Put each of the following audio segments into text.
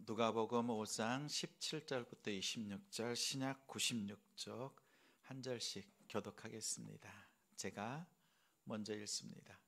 누가복음 5장 17절부터 26절 신약 96쪽 한 절씩 교독하겠습니다. 제가 먼저 읽습니다.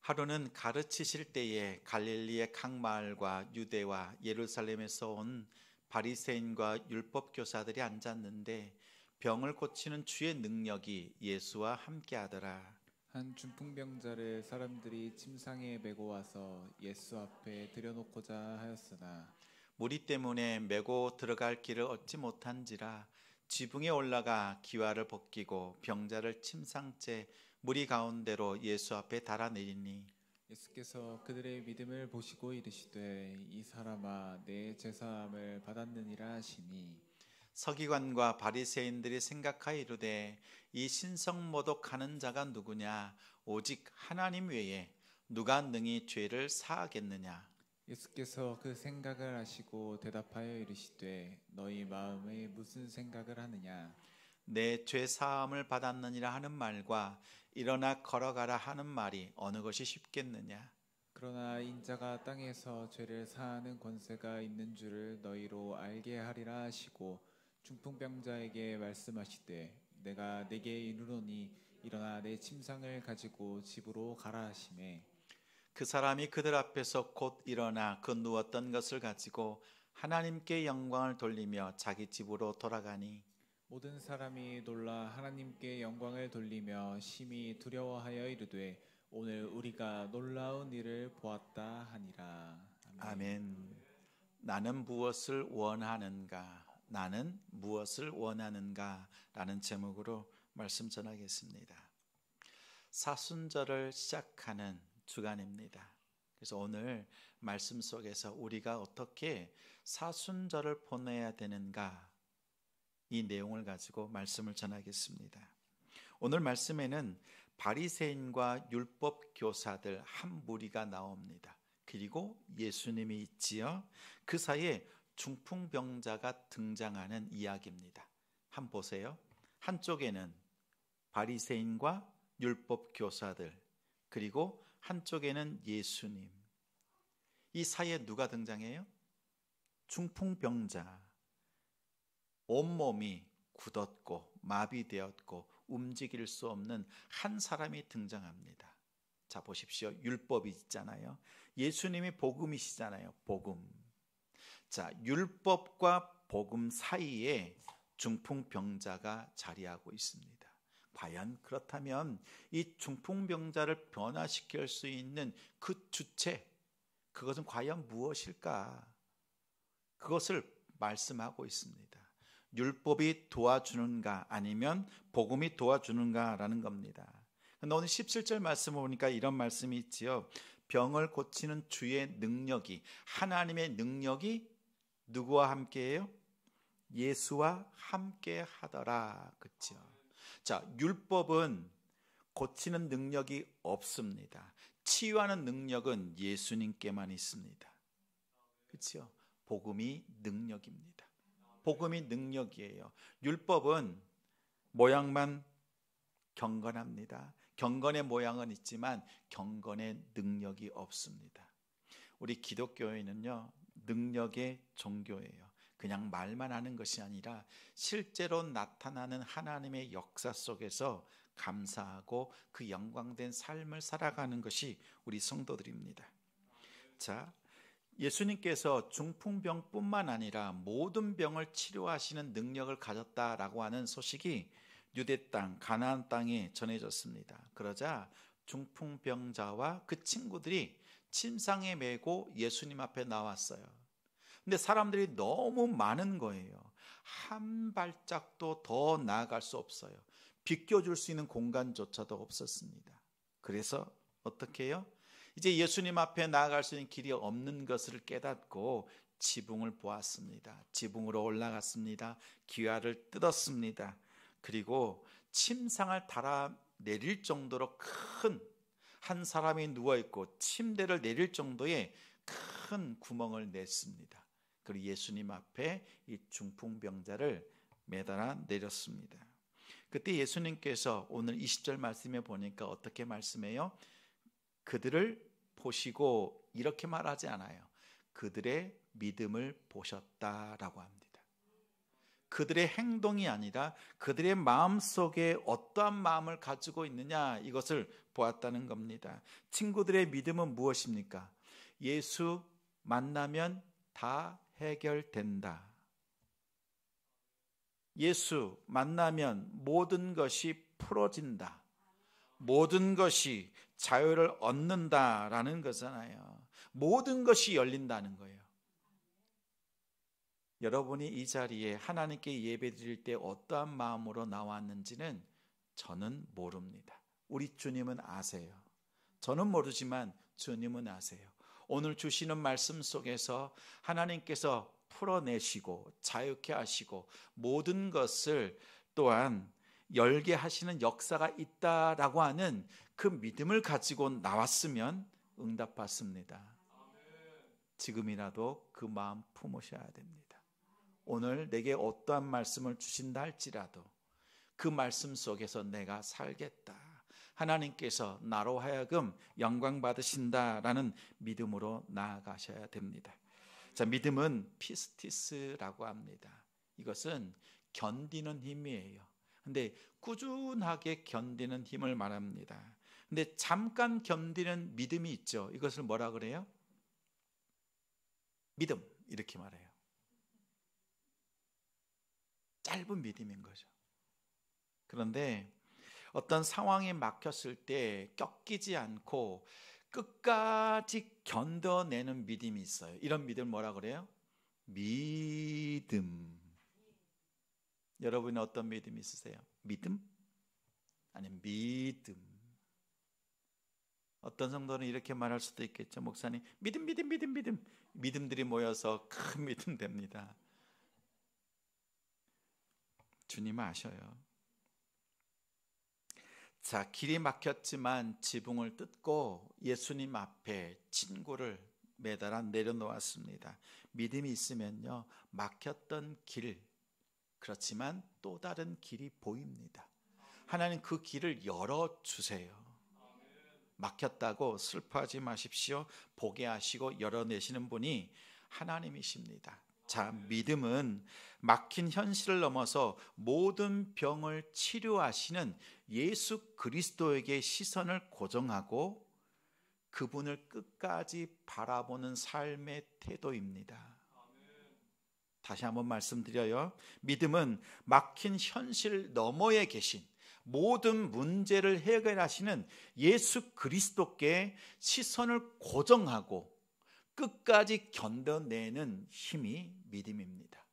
하루는 가르치실 때에 갈릴리의 각 마을과 유대와 예루살렘에서 온 바리새인과 율법교사들이 앉았는데 병을 고치는 주의 능력이 예수와 함께하더라. 한 중풍병자를 사람들이 침상에 메고 와서 예수 앞에 들여놓고자 하였으나 무리 때문에 메고 들어갈 길을 얻지 못한지라 지붕에 올라가 기와를 벗기고 병자를 침상째 무리 가운데로 예수 앞에 달아내리니 예수께서 그들의 믿음을 보시고 이르시되 이 사람아 내 죄사함을 받았느니라 하시니 서기관과 바리새인들이 생각하여 이르되 이 신성모독하는 자가 누구냐 오직 하나님 외에 누가 능히 죄를 사하겠느냐. 예수께서 그 생각을 하시고 대답하여 이르시되 너희 마음에 무슨 생각을 하느냐 내 죄 사함을 받았느니라 하는 말과 일어나 걸어가라 하는 말이 어느 것이 쉽겠느냐. 그러나 인자가 땅에서 죄를 사하는 권세가 있는 줄을 너희로 알게 하리라 하시고 중풍병자에게 말씀하시되 내가 네게 이르노니 일어나 내 침상을 가지고 집으로 가라 하시매 그 사람이 그들 앞에서 곧 일어나 그 누웠던 것을 가지고 하나님께 영광을 돌리며 자기 집으로 돌아가니 모든 사람이 놀라 하나님께 영광을 돌리며 심히 두려워하여 이르되 오늘 우리가 놀라운 일을 보았다 하니라. 아멘. 나는 무엇을 원하는가? 나는 무엇을 원하는가? 라는 제목으로 말씀 전하겠습니다. 사순절을 시작하는 주간입니다. 그래서 오늘 말씀 속에서 우리가 어떻게 사순절을 보내야 되는가? 이 내용을 가지고 말씀을 전하겠습니다. 오늘 말씀에는 바리새인과 율법 교사들 한 무리가 나옵니다. 그리고 예수님이 있지요. 그 사이에 중풍병자가 등장하는 이야기입니다. 한번 보세요. 한쪽에는 바리새인과 율법 교사들, 그리고 한쪽에는 예수님. 이 사이에 누가 등장해요? 중풍병자. 온몸이 굳었고 마비되었고 움직일 수 없는 한 사람이 등장합니다. 자, 보십시오. 율법이 있잖아요. 예수님이 복음이시잖아요. 복음. 자, 율법과 복음 사이에 중풍병자가 자리하고 있습니다. 과연 그렇다면 이 중풍병자를 변화시킬 수 있는 그 주체, 그것은 과연 무엇일까? 그것을 말씀하고 있습니다. 율법이 도와주는가 아니면 복음이 도와주는가라는 겁니다. 근데 오늘 17절 말씀을 보니까 이런 말씀이 있지요. 병을 고치는 주의 능력이, 하나님의 능력이 누구와 함께해요? 예수와 함께 하더라. 그렇죠? 자, 율법은 고치는 능력이 없습니다. 치유하는 능력은 예수님께만 있습니다. 그렇죠? 복음이 능력입니다. 복음이 능력이에요. 율법은 모양만 경건합니다. 경건의 모양은 있지만 경건의 능력이 없습니다. 우리 기독교회는요, 능력의 종교예요. 그냥 말만 하는 것이 아니라 실제로 나타나는 하나님의 역사 속에서 감사하고 그 영광된 삶을 살아가는 것이 우리 성도들입니다. 자, 예수님께서 중풍병뿐만 아니라 모든 병을 치료하시는 능력을 가졌다라고 하는 소식이 유대 땅, 가나안 땅에 전해졌습니다. 그러자 중풍병자와 그 친구들이 침상에 메고 예수님 앞에 나왔어요. 근데 사람들이 너무 많은 거예요. 한 발짝도 더 나아갈 수 없어요. 비껴줄 수 있는 공간조차도 없었습니다. 그래서 어떻게 해요? 이제 예수님 앞에 나아갈 수 있는 길이 없는 것을 깨닫고 지붕을 보았습니다. 지붕으로 올라갔습니다. 기와를 뜯었습니다. 그리고 침상을 달아 내릴 정도로 큰 한 사람이 누워있고 침대를 내릴 정도의 큰 구멍을 냈습니다. 그리고 예수님 앞에 이 중풍병자를 매달아 내렸습니다. 그때 예수님께서 오늘 20절 말씀에 보니까 어떻게 말씀해요? 그들을 보시고 이렇게 말하지 않아요. 그들의 믿음을 보셨다라고 합니다. 그들의 행동이 아니라 그들의 마음속에 어떠한 마음을 가지고 있느냐, 이것을 보았다는 겁니다. 친구들의 믿음은 무엇입니까? 예수 만나면 다 해결된다. 예수 만나면 모든 것이 풀어진다. 모든 것이 자유를 얻는다라는 거잖아요. 모든 것이 열린다는 거예요. 여러분이 이 자리에 하나님께 예배 드릴 때 어떠한 마음으로 나왔는지는 저는 모릅니다. 우리 주님은 아세요. 저는 모르지만 주님은 아세요. 오늘 주시는 말씀 속에서 하나님께서 풀어내시고 자유케 하시고 모든 것을 또한 열게 하시는 역사가 있다라고 하는 그 믿음을 가지고 나왔으면 응답받습니다. 지금이라도 그 마음 품으셔야 됩니다. 오늘 내게 어떠한 말씀을 주신다 할지라도 그 말씀 속에서 내가 살겠다, 하나님께서 나로 하여금 영광 받으신다라는 믿음으로 나아가셔야 됩니다. 자, 믿음은 피스티스라고 합니다. 이것은 견디는 힘이에요. 근데 꾸준하게 견디는 힘을 말합니다. 근데 잠깐 견디는 믿음이 있죠. 이것을 뭐라 그래요? 믿음, 이렇게 말해요. 짧은 믿음인 거죠. 그런데 어떤 상황에 막혔을 때 꺾이지 않고 끝까지 견뎌내는 믿음이 있어요. 이런 믿음을 뭐라 그래요? 믿음. 여러분은 어떤 믿음이 있으세요? 믿음? 아니면 믿음. 어떤 성도는 이렇게 말할 수도 있겠죠. 목사님, 믿음. 믿음들이 모여서 큰 믿음 됩니다. 주님 아셔요. 자, 길이 막혔지만 지붕을 뜯고 예수님 앞에 친구를 매달아 내려놓았습니다. 믿음이 있으면요, 막혔던 길, 그렇지만 또 다른 길이 보입니다. 하나님 그 길을 열어주세요. 막혔다고 슬퍼하지 마십시오. 보게 하시고 열어내시는 분이 하나님이십니다. 자, 믿음은 막힌 현실을 넘어서 모든 병을 치료하시는 예수 그리스도에게 시선을 고정하고 그분을 끝까지 바라보는 삶의 태도입니다. 다시 한번 말씀드려요. 믿음은 막힌 현실 너머에 계신 모든 문제를 해결하시는 예수 그리스도께 시선을 고정하고 끝까지 견뎌내는 힘이 믿음입니다.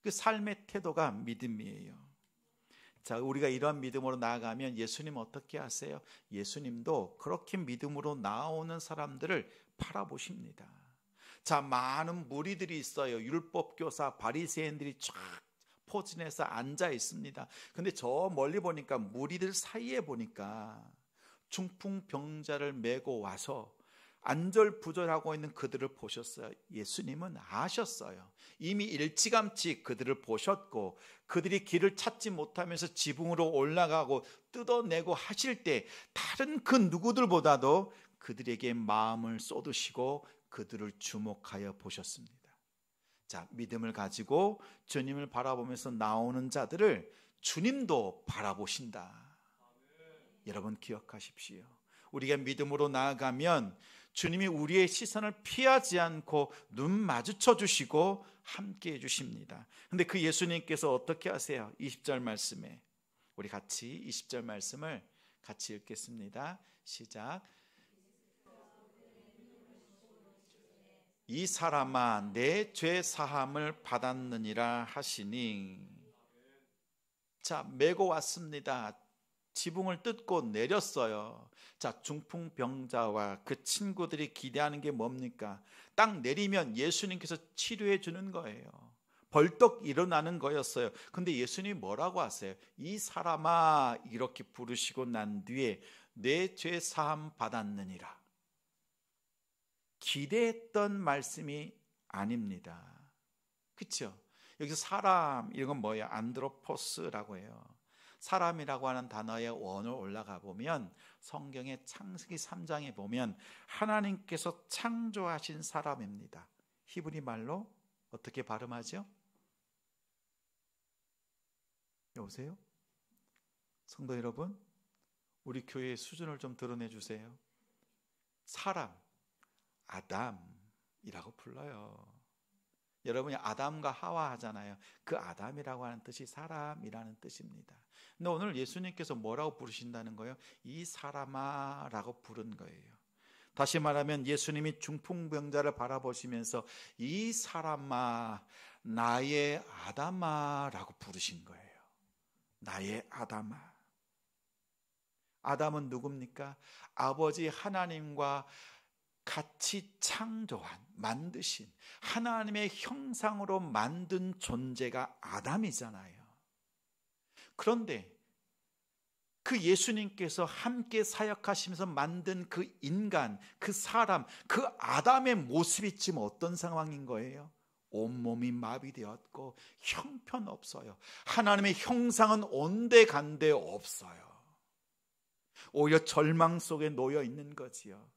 그 삶의 태도가 믿음이에요. 자, 우리가 이러한 믿음으로 나아가면 예수님 어떻게 하세요? 예수님도 그렇게 믿음으로 나오는 사람들을 바라보십니다. 자, 많은 무리들이 있어요. 율법교사 바리새인들이 쫙 포진해서 앉아 있습니다. 근데 저 멀리 보니까 무리들 사이에 보니까 중풍병자를 메고 와서 안절부절하고 있는 그들을 보셨어요. 예수님은 아셨어요. 이미 일찌감치 그들을 보셨고 그들이 길을 찾지 못하면서 지붕으로 올라가고 뜯어내고 하실 때 다른 그 누구들보다도 그들에게 마음을 쏟으시고 그들을 주목하여 보셨습니다. 자, 믿음을 가지고 주님을 바라보면서 나오는 자들을 주님도 바라보신다. 여러분 기억하십시오. 우리가 믿음으로 나아가면 주님이 우리의 시선을 피하지 않고 눈 마주쳐 주시고 함께 해 주십니다. 근데 그 예수님께서 어떻게 하세요? 20절 말씀에 우리 같이 20절 말씀을 같이 읽겠습니다. 시작. 이 사람아 내 죄 사함을 받았느니라 하시니. 자, 메고 왔습니다. 지붕을 뜯고 내렸어요. 자, 중풍병자와 그 친구들이 기대하는 게 뭡니까? 딱 내리면 예수님께서 치료해 주는 거예요. 벌떡 일어나는 거였어요. 근데 예수님이 뭐라고 하세요? 이 사람아 이렇게 부르시고 난 뒤에 내 죄 사함 받았느니라. 기대했던 말씀이 아닙니다. 그렇죠? 여기서 사람 이런 건 뭐예요? 안드로포스라고 해요. 사람이라고 하는 단어의 원을 올라가 보면 성경의 창세기 3장에 보면 하나님께서 창조하신 사람입니다. 히브리 말로 어떻게 발음하죠? 여보세요? 성도 여러분, 우리 교회의 수준을 좀 드러내 주세요. 사람, 아담이라고 불러요. 여러분이 아담과 하와 하잖아요. 그 아담이라고 하는 뜻이 사람이라는 뜻입니다. 근데 오늘 예수님께서 뭐라고 부르신다는 거예요? 이 사람아 라고 부른 거예요. 다시 말하면 예수님이 중풍병자를 바라보시면서 이 사람아, 나의 아담아 라고 부르신 거예요. 나의 아담아. 아담은 누굽니까? 아버지 하나님과 같이 창조한, 만드신 하나님의 형상으로 만든 존재가 아담이잖아요. 그런데 그 예수님께서 함께 사역하시면서 만든 그 인간, 그 사람, 그 아담의 모습이 지금 어떤 상황인 거예요? 온몸이 마비되었고 형편없어요. 하나님의 형상은 온데간데 없어요. 오히려 절망 속에 놓여 있는 거지요.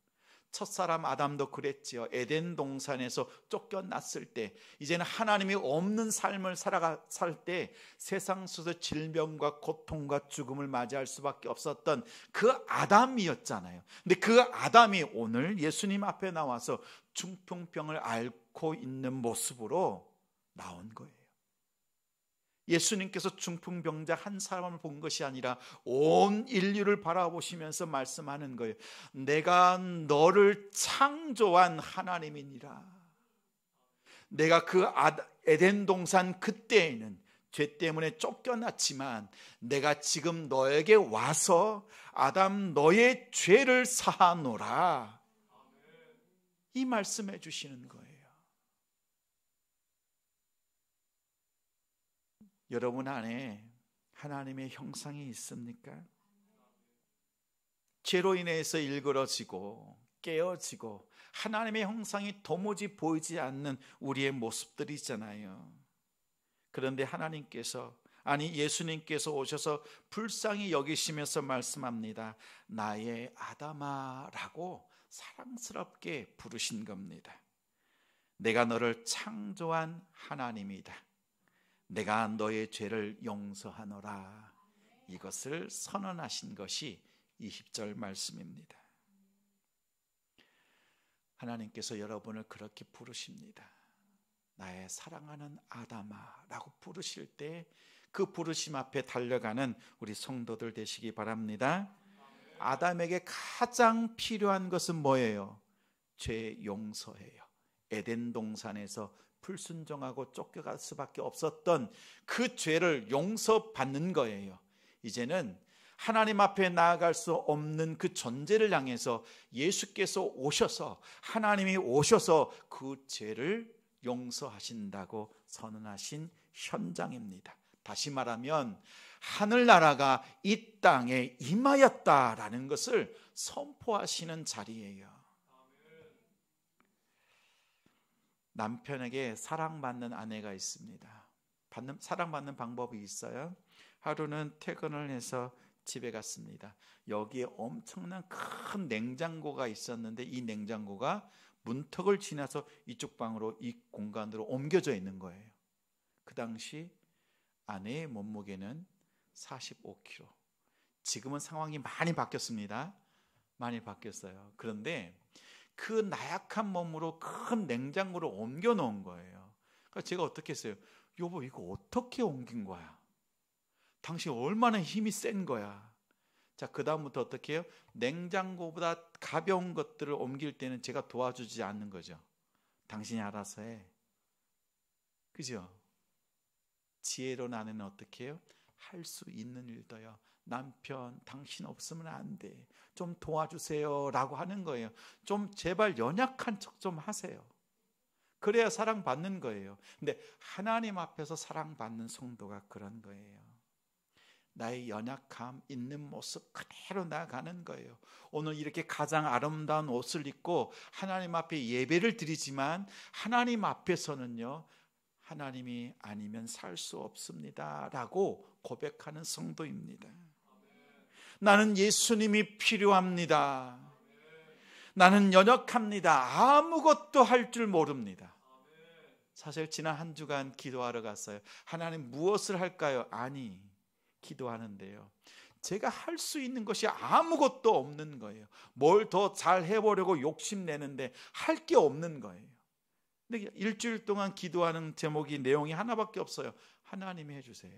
첫사람 아담도 그랬지요. 에덴 동산에서 쫓겨났을 때, 이제는 하나님이 없는 삶을 살 때 세상 속에서 질병과 고통과 죽음을 맞이할 수밖에 없었던 그 아담이었잖아요. 근데 그 아담이 오늘 예수님 앞에 나와서 중풍병을 앓고 있는 모습으로 나온 거예요. 예수님께서 중풍병자 한 사람을 본 것이 아니라 온 인류를 바라보시면서 말씀하는 거예요. 내가 너를 창조한 하나님이니라. 내가 그 에덴 동산 그때에는 죄 때문에 쫓겨났지만 내가 지금 너에게 와서 아담 너의 죄를 사하노라. 이 말씀해 주시는 거예요. 여러분 안에 하나님의 형상이 있습니까? 죄로 인해서 일그러지고 깨어지고 하나님의 형상이 도무지 보이지 않는 우리의 모습들이 있잖아요. 그런데 하나님께서, 아니 예수님께서 오셔서 불쌍히 여기시면서 말씀합니다. 나의 아담아라고 사랑스럽게 부르신 겁니다. 내가 너를 창조한 하나님이다. 내가 너의 죄를 용서하노라. 이것을 선언하신 것이 20절 말씀입니다. 하나님께서 여러분을 그렇게 부르십니다. 나의 사랑하는 아담아라고 부르실 때 그 부르심 앞에 달려가는 우리 성도들 되시기 바랍니다. 아담에게 가장 필요한 것은 뭐예요? 죄 용서예요. 에덴 동산에서 불순종하고 쫓겨갈 수밖에 없었던 그 죄를 용서받는 거예요. 이제는 하나님 앞에 나아갈 수 없는 그 존재를 향해서 예수께서 오셔서, 하나님이 오셔서 그 죄를 용서하신다고 선언하신 현장입니다. 다시 말하면 하늘나라가 이 땅에 임하였다라는 것을 선포하시는 자리예요. 남편에게 사랑받는 아내가 있습니다. 사랑받는 방법이 있어요. 하루는 퇴근을 해서 집에 갔습니다. 여기에 엄청난 큰 냉장고가 있었는데 이 냉장고가 문턱을 지나서 이쪽 방으로, 이 공간으로 옮겨져 있는 거예요. 그 당시 아내의 몸무게는 45kg. 지금은 상황이 많이 바뀌었습니다. 많이 바뀌었어요. 그런데 그 나약한 몸으로 큰 냉장고를 옮겨 놓은 거예요. 그러니까 제가 어떻게 했어요? 여보, 이거 어떻게 옮긴 거야? 당신 얼마나 힘이 센 거야? 자, 그 다음부터 어떻게 해요? 냉장고보다 가벼운 것들을 옮길 때는 제가 도와주지 않는 거죠. 당신이 알아서 해. 그죠? 지혜로운 아내는 어떻게 해요? 할 수 있는 일도요. 남편, 당신 없으면 안 돼. 좀 도와주세요 라고 하는 거예요. 좀 제발 연약한 척 좀 하세요. 그래야 사랑받는 거예요. 근데 하나님 앞에서 사랑받는 성도가 그런 거예요. 나의 연약함 있는 모습 그대로 나아가는 거예요. 오늘 이렇게 가장 아름다운 옷을 입고 하나님 앞에 예배를 드리지만 하나님 앞에서는요, 하나님이 아니면 살 수 없습니다 라고 고백하는 성도입니다. 나는 예수님이 필요합니다. 나는 연약합니다. 아무것도 할 줄 모릅니다. 사실 지난 한 주간 기도하러 갔어요. 하나님 무엇을 할까요? 아니, 기도하는데요, 제가 할 수 있는 것이 아무것도 없는 거예요. 뭘 더 잘 해보려고 욕심내는데 할 게 없는 거예요. 근데 일주일 동안 기도하는 제목이, 내용이 하나밖에 없어요. 하나님이 해주세요.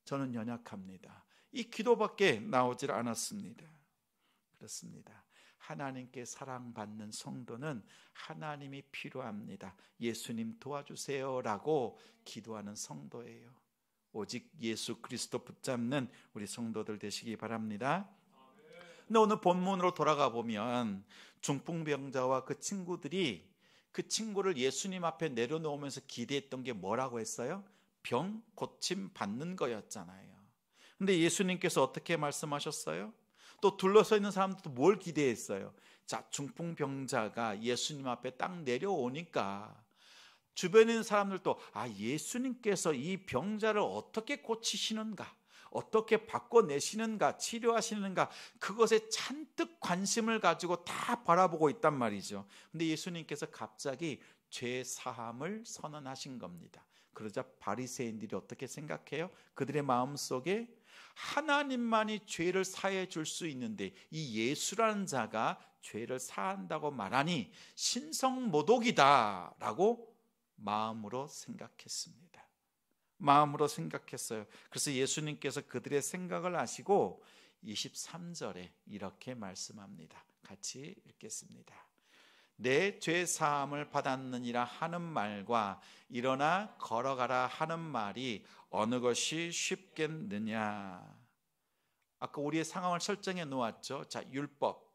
저는 연약합니다. 이 기도밖에 나오질 않았습니다. 그렇습니다. 하나님께 사랑받는 성도는 하나님이 필요합니다. 예수님 도와주세요 라고 기도하는 성도예요. 오직 예수 그리스도 붙잡는 우리 성도들 되시기 바랍니다. 근데 오늘 본문으로 돌아가 보면 중풍병자와 그 친구들이 그 친구를 예수님 앞에 내려놓으면서 기대했던 게 뭐라고 했어요? 병 고침 받는 거였잖아요. 근데 예수님께서 어떻게 말씀하셨어요? 또 둘러서 있는 사람들도 뭘 기대했어요? 자, 중풍병자가 예수님 앞에 딱 내려오니까 주변에 있는 사람들도 예수님께서 이 병자를 어떻게 고치시는가, 어떻게 바꿔내시는가, 치료하시는가, 그것에 잔뜩 관심을 가지고 다 바라보고 있단 말이죠. 근데 예수님께서 갑자기 죄 사함을 선언하신 겁니다. 그러자 바리새인들이 어떻게 생각해요? 그들의 마음속에 하나님만이 죄를 사해 줄 수 있는데 이 예수라는 자가 죄를 사한다고 말하니 신성모독이다 라고 마음으로 생각했습니다. 마음으로 생각했어요. 그래서 예수님께서 그들의 생각을 아시고 23절에 이렇게 말씀합니다. 같이 읽겠습니다. 내 죄 사함을 받았느니라 하는 말과 일어나 걸어가라 하는 말이 어느 것이 쉽겠느냐. 아까 우리의 상황을 설정해 놓았죠. 자, 율법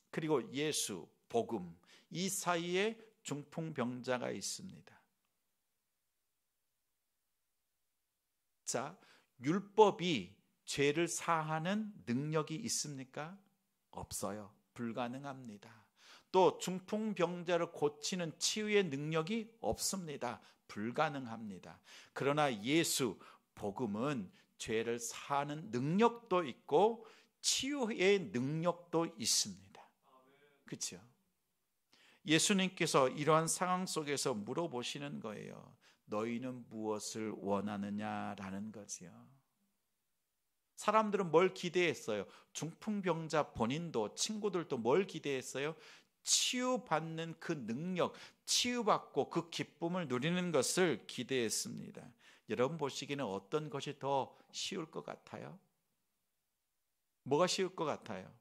그리고 예수, 복음, 이 사이에 중풍병자가 있습니다. 자, 율법이 죄를 사하는 능력이 있습니까? 없어요. 불가능합니다. 또 중풍병자를 고치는 치유의 능력이 없습니다. 불가능합니다. 그러나 예수, 복음은 죄를 사하는 능력도 있고 치유의 능력도 있습니다. 그렇죠? 예수님께서 이러한 상황 속에서 물어보시는 거예요. 너희는 무엇을 원하느냐라는 거지요. 사람들은 뭘 기대했어요? 중풍병자 본인도 친구들도 뭘 기대했어요? 치유받는 그 능력, 치유받고 그 기쁨을 누리는 것을 기대했습니다. 여러분 보시기에는 어떤 것이 더 쉬울 것 같아요? 뭐가 쉬울 것 같아요?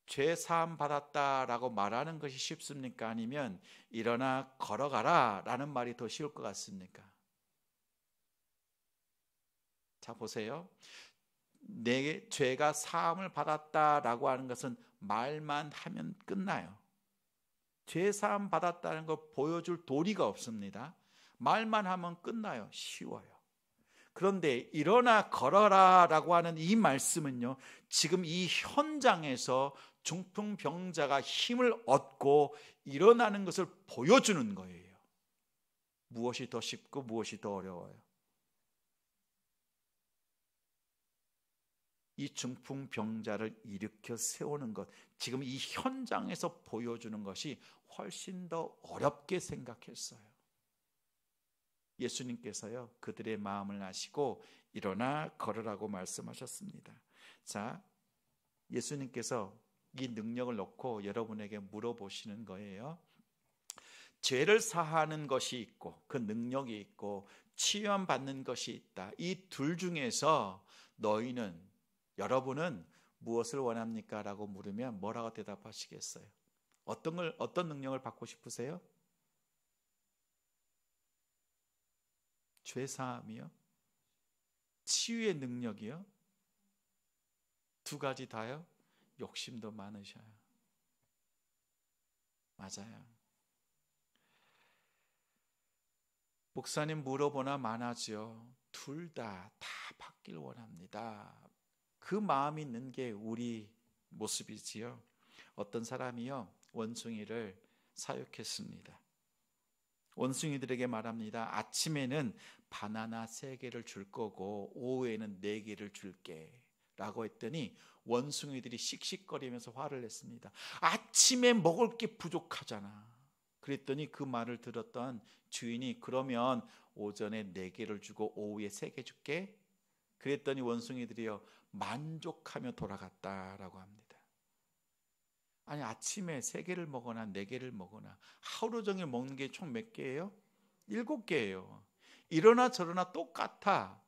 죄 사함 받았다라고 말하는 것이 쉽습니까? 아니면 일어나 걸어가라 라는 말이 더 쉬울 것 같습니까? 자, 보세요. 내 죄가 사함을 받았다라고 하는 것은 말만 하면 끝나요. 죄 사함 받았다는 걸 보여줄 도리가 없습니다. 말만 하면 끝나요. 쉬워요. 그런데 일어나 걸어라 라고 하는 이 말씀은요, 지금 이 현장에서 중풍병자가 힘을 얻고 일어나는 것을 보여주는 거예요. 무엇이 더 쉽고 무엇이 더 어려워요? 이 중풍병자를 일으켜 세우는 것, 지금 이 현장에서 보여주는 것이 훨씬 더 어렵게 생각했어요. 예수님께서요, 그들의 마음을 아시고 일어나 걸으라고 말씀하셨습니다. 자, 예수님께서 이 능력을 놓고 여러분에게 물어보시는 거예요. 죄를 사하는 것이 있고 그 능력이 있고 치유함 받는 것이 있다. 이 둘 중에서 여러분은 무엇을 원합니까? 라고 물으면 뭐라고 대답하시겠어요? 어떤 능력을 받고 싶으세요? 죄 사함이요? 치유의 능력이요? 두 가지 다요? 욕심도 많으셔요. 맞아요. 목사님 물어보나 많아지요. 둘 다 받길 원합니다. 그 마음이 있는 게 우리 모습이지요. 어떤 사람이요, 원숭이를 사육했습니다. 원숭이들에게 말합니다. 아침에는 바나나 3개를 줄 거고 오후에는 4개를 줄게 라고 했더니 원숭이들이 씩씩거리면서 화를 냈습니다. 아침에 먹을 게 부족하잖아. 그랬더니 그 말을 들었던 주인이 그러면 오전에 4개를 주고 오후에 3개 줄게. 그랬더니 원숭이들이요 만족하며 돌아갔다라고 합니다. 아니 아침에 3개를 먹거나 4개를 먹거나 하루 종일 먹는 게 총 몇 개예요? 7개예요. 이러나 저러나 똑같아.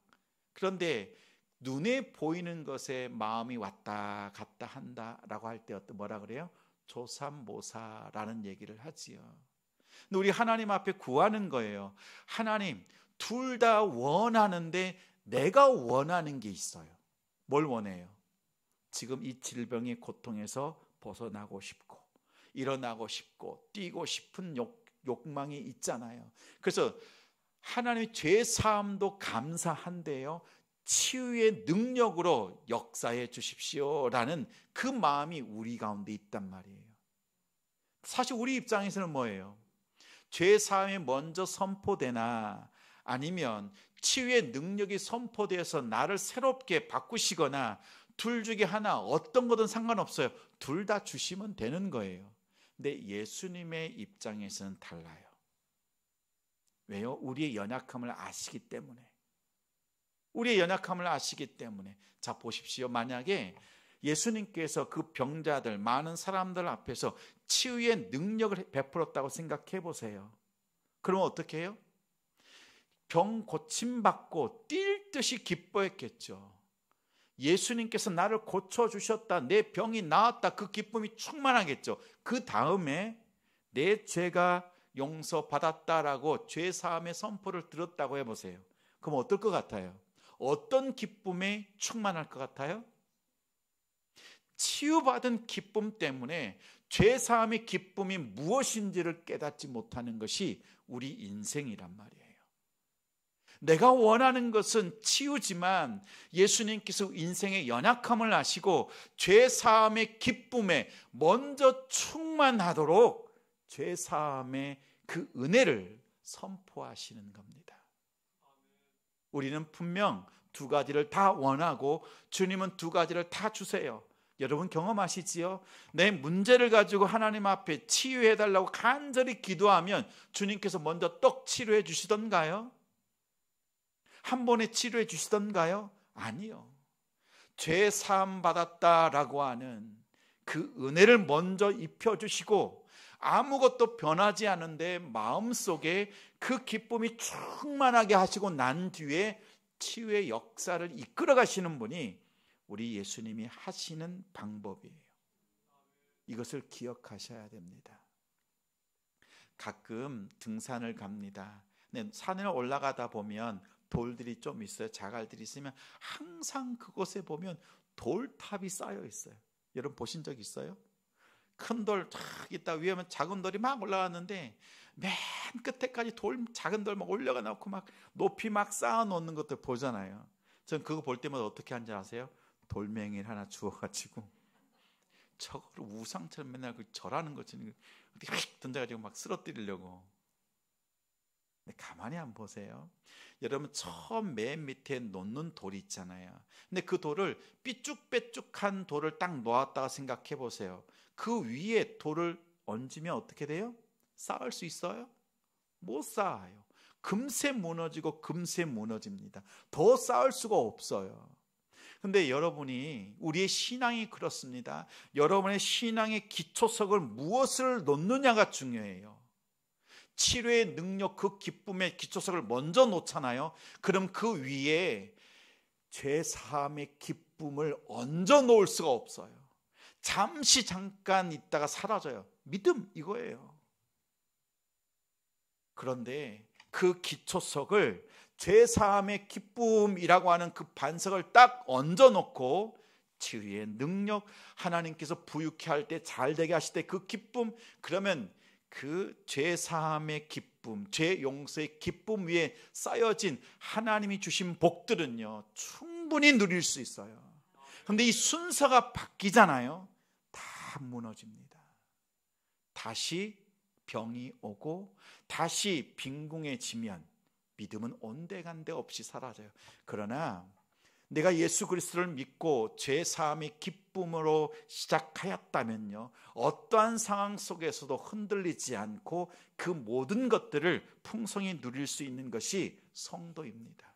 그런데 눈에 보이는 것에 마음이 왔다 갔다 한다라고 할 때 뭐라 그래요? 조삼모사라는 얘기를 하지요. 근데 우리 하나님 앞에 구하는 거예요. 하나님, 둘 다 원하는데 내가 원하는 게 있어요. 뭘 원해요? 지금 이 질병의 고통에서 벗어나고 싶고 일어나고 싶고 뛰고 싶은 욕망이 있잖아요. 그래서 하나님의 죄 사함도 감사한데요, 치유의 능력으로 역사해 주십시오라는 그 마음이 우리 가운데 있단 말이에요. 사실 우리 입장에서는 뭐예요? 죄 사함이 먼저 선포되나 아니면 치유의 능력이 선포되어서 나를 새롭게 바꾸시거나 둘 중에 하나 어떤 거든 상관없어요. 둘 다 주시면 되는 거예요. 근데 예수님의 입장에서는 달라요. 왜요? 우리의 연약함을 아시기 때문에. 우리의 연약함을 아시기 때문에. 자 보십시오. 만약에 예수님께서 그 병자들 많은 사람들 앞에서 치유의 능력을 베풀었다고 생각해 보세요. 그러면 어떻게 해요? 병 고침받고 뛸 듯이 기뻐했겠죠. 예수님께서 나를 고쳐주셨다, 내 병이 나았다, 그 기쁨이 충만하겠죠. 그 다음에 내 죄가 용서받았다라고 죄사함의 선포를 들었다고 해보세요. 그럼 어떨 것 같아요? 어떤 기쁨에 충만할 것 같아요? 치유받은 기쁨 때문에 죄사함의 기쁨이 무엇인지를 깨닫지 못하는 것이 우리 인생이란 말이에요. 내가 원하는 것은 치유지만 예수님께서 인생의 연약함을 아시고 죄사함의 기쁨에 먼저 충만하도록 죄사함의 그 은혜를 선포하시는 겁니다. 우리는 분명 2가지를 다 원하고 주님은 2가지를 다 주세요. 여러분 경험하시지요? 내 문제를 가지고 하나님 앞에 치유해달라고 간절히 기도하면 주님께서 먼저 떡 치료해 주시던가요? 한 번에 치료해 주시던가요? 아니요. 죄 사함 받았다라고 하는 그 은혜를 먼저 입혀주시고 아무것도 변하지 않은데 마음속에 그 기쁨이 충만하게 하시고 난 뒤에 치유의 역사를 이끌어 가시는 분이 우리 예수님이 하시는 방법이에요. 이것을 기억하셔야 됩니다. 가끔 등산을 갑니다. 근데 산을 올라가다 보면 돌들이 좀 있어요. 자갈들이 있으면 항상 그곳에 보면 돌탑이 쌓여 있어요. 여러분 보신 적 있어요? 큰 돌 쫙 있다 위에 하면 작은 돌이 막 올라갔는데 맨 끝에까지 작은 돌 막 올려가 놓고 막 높이 막 쌓아 놓는 것들 보잖아요. 전 그거 볼 때마다 어떻게 하는지 아세요? 돌멩이를 하나 주워가지고 저걸 우상처럼 맨날 그 절하는 것처럼 어떻게 휙 던져가지고 막 쓰러뜨리려고. 근데 가만히 한번 보세요. 여러분 처음 맨 밑에 놓는 돌이 있잖아요. 근데 그 돌을 삐쭉빼쭉한 돌을 딱 놓았다가 생각해 보세요. 그 위에 돌을 얹으면 어떻게 돼요? 쌓을 수 있어요? 못 쌓아요. 금세 무너지고 금세 무너집니다. 더 쌓을 수가 없어요. 근데 여러분이 우리의 신앙이 그렇습니다. 여러분의 신앙의 기초석을 무엇을 놓느냐가 중요해요. 치료의 능력, 그 기쁨의 기초석을 먼저 놓잖아요. 그럼 그 위에 죄사함의 기쁨을 얹어 놓을 수가 없어요. 잠깐 있다가 사라져요. 믿음 이거예요. 그런데 그 기초석을 죄사함의 기쁨이라고 하는 그 반석을 딱 얹어 놓고 치유의 능력, 하나님께서 부유케 할 때, 잘 되게 하실 때 그 기쁨, 그러면 그 죄사함의 기쁨, 죄 용서의 기쁨 위에 쌓여진 하나님이 주신 복들은요 충분히 누릴 수 있어요. 그런데 이 순서가 바뀌잖아요. 다 무너집니다. 다시 병이 오고 다시 빈궁해지면 믿음은 온데간데 없이 사라져요. 그러나 내가 예수 그리스도를 믿고 죄 사함의 기쁨으로 시작하였다면요, 어떠한 상황 속에서도 흔들리지 않고 그 모든 것들을 풍성히 누릴 수 있는 것이 성도입니다.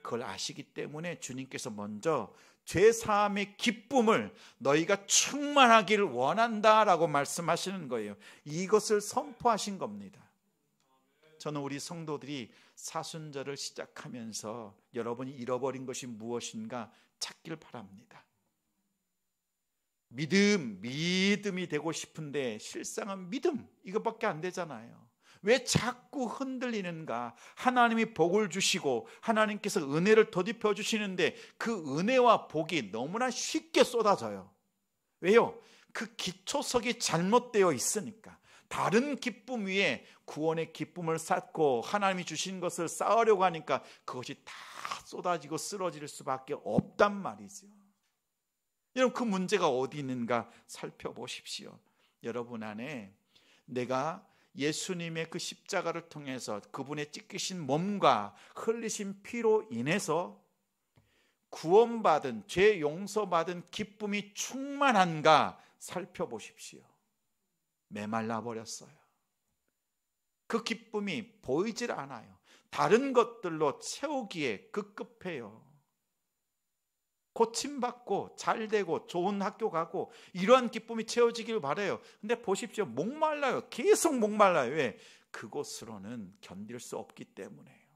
그걸 아시기 때문에 주님께서 먼저 죄 사함의 기쁨을 너희가 충만하기를 원한다라고 말씀하시는 거예요. 이것을 선포하신 겁니다. 저는 우리 성도들이 사순절을 시작하면서 여러분이 잃어버린 것이 무엇인가 찾길 바랍니다. 믿음이 되고 싶은데 실상은 믿음 이것밖에 안 되잖아요. 왜 자꾸 흔들리는가? 하나님이 복을 주시고 하나님께서 은혜를 덧입혀 주시는데 그 은혜와 복이 너무나 쉽게 쏟아져요. 왜요? 그 기초석이 잘못되어 있으니까. 다른 기쁨 위에 구원의 기쁨을 쌓고 하나님이 주신 것을 쌓으려고 하니까 그것이 다 쏟아지고 쓰러질 수밖에 없단 말이죠. 여러분, 그 문제가 어디 있는가 살펴보십시오. 여러분 안에 내가 예수님의 그 십자가를 통해서 그분의 찢기신 몸과 흘리신 피로 인해서 구원받은, 죄 용서받은 기쁨이 충만한가 살펴보십시오. 메말라 버렸어요. 그 기쁨이 보이질 않아요. 다른 것들로 채우기에 급급해요. 고침받고 잘되고 좋은 학교 가고 이러한 기쁨이 채워지길 바라요. 근데 보십시오, 목말라요. 계속 목말라요. 왜? 그곳으로는 견딜 수 없기 때문에요.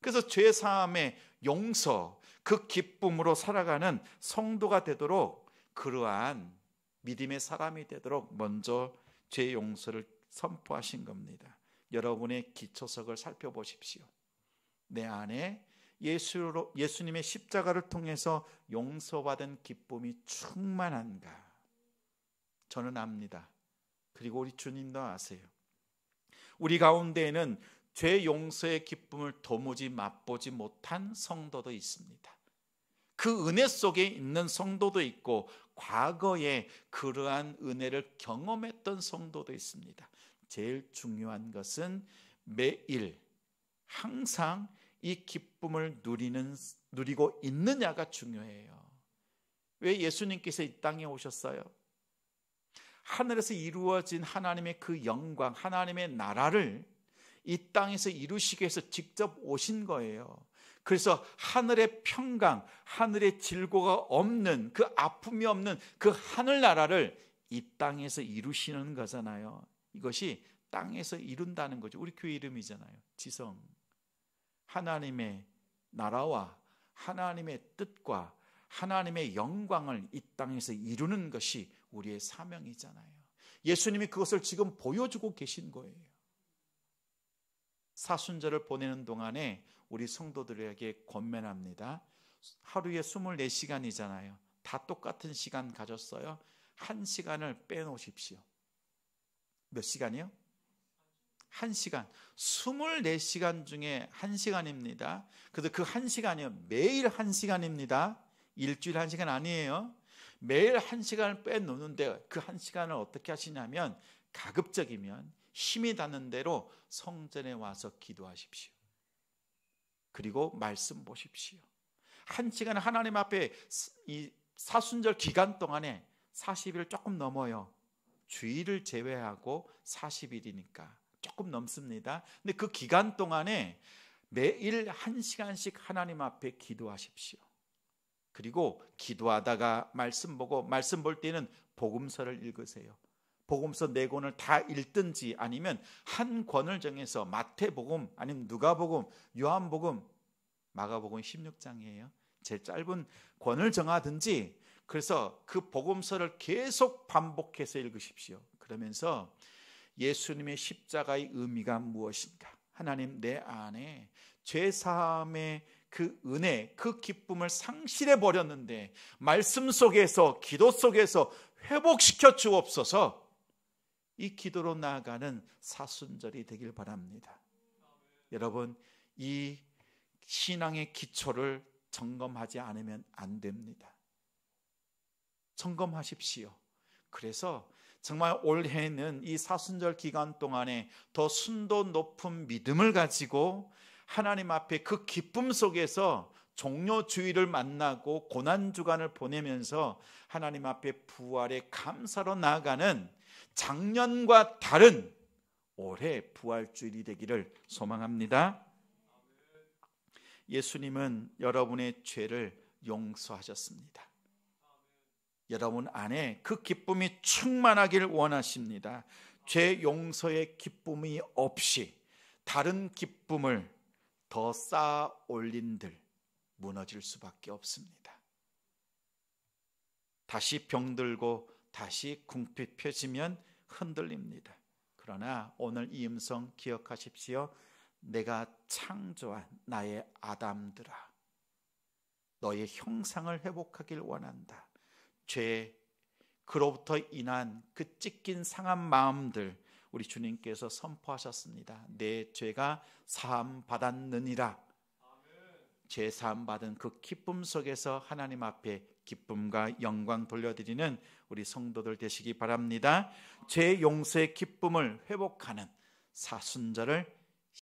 그래서 죄사함의 용서, 그 기쁨으로 살아가는 성도가 되도록, 그러한 믿음의 사람이 되도록 먼저 죄 용서를 선포하신 겁니다. 여러분의 기초석을 살펴보십시오. 내 안에 예수님의 십자가를 통해서 용서받은 기쁨이 충만한가? 저는 압니다. 그리고 우리 주님도 아세요. 우리 가운데에는 죄 용서의 기쁨을 도무지 맛보지 못한 성도도 있습니다. 그 은혜 속에 있는 성도도 있고 과거에 그러한 은혜를 경험했던 성도도 있습니다. 제일 중요한 것은 매일 항상 이 기쁨을 누리고 있느냐가 중요해요. 왜 예수님께서 이 땅에 오셨어요? 하늘에서 이루어진 하나님의 그 영광, 하나님의 나라를 이 땅에서 이루시기 위해서 직접 오신 거예요. 그래서 하늘의 평강, 하늘의 질고가 없는, 그 아픔이 없는 그 하늘나라를 이 땅에서 이루시는 거잖아요. 이것이 땅에서 이룬다는 거죠. 우리 교회 이름이잖아요. 지성. 하나님의 나라와 하나님의 뜻과 하나님의 영광을 이 땅에서 이루는 것이 우리의 사명이잖아요. 예수님이 그것을 지금 보여주고 계신 거예요. 사순절을 보내는 동안에 우리 성도들에게 권면합니다. 하루에 24시간이잖아요. 다 똑같은 시간 가졌어요. 1시간을 빼놓으십시오. 몇 시간이요? 1시간. 24시간 중에 1시간입니다. 그래서 그 1시간이요, 매일 1시간입니다. 일주일에 1시간 아니에요. 매일 1시간을 빼놓는데 그 1시간을 어떻게 하시냐면, 가급적이면 힘이 닿는 대로 성전에 와서 기도하십시오. 그리고 말씀 보십시오. 1시간 하나님 앞에, 이 사순절 기간 동안에 40일 조금 넘어요. 주일을 제외하고 40일이니까 조금 넘습니다. 근데 그 기간 동안에 매일 1시간씩 하나님 앞에 기도하십시오. 그리고 기도하다가 말씀 보고, 말씀 볼 때는 복음서를 읽으세요. 복음서 4권을 다 읽든지 아니면 한 권을 정해서 마태복음 아니면 누가복음, 요한복음, 마가복음 16장이에요. 제일 짧은 권을 정하든지, 그래서 그 복음서를 계속 반복해서 읽으십시오. 그러면서 예수님의 십자가의 의미가 무엇인가? 하나님, 내 안에 죄사함의 그 은혜, 그 기쁨을 상실해 버렸는데 말씀 속에서, 기도 속에서 회복시켜 주옵소서. 이 기도로 나아가는 사순절이 되길 바랍니다. 여러분, 이 신앙의 기초를 점검하지 않으면 안 됩니다. 점검하십시오. 그래서 정말 올해는 이 사순절 기간 동안에 더 순도 높은 믿음을 가지고 하나님 앞에 그 기쁨 속에서 종료주일을 만나고 고난주간을 보내면서 하나님 앞에 부활의 감사로 나아가는 작년과 다른 올해 부활주일이 되기를 소망합니다. 예수님은 여러분의 죄를 용서하셨습니다. 여러분 안에 그 기쁨이 충만하기를 원하십니다. 죄 용서의 기쁨이 없이 다른 기쁨을 더 쌓아 올린들 무너질 수밖에 없습니다. 다시 병들고 다시 궁핍 펴지면 흔들립니다. 그러나 오늘 이 음성 기억하십시오. 내가 창조한 나의 아담들아, 너의 형상을 회복하길 원한다. 죄, 그로부터 인한 그 찢긴 상한 마음들 우리 주님께서 선포하셨습니다. 내 죄가 사함 받았느니라. 죄 사함 받은 그 기쁨 속에서 하나님 앞에 기쁨과 영광 돌려드리는 우리 성도들 되시기 바랍니다. 죄 용서의 기쁨을 회복하는 사순절을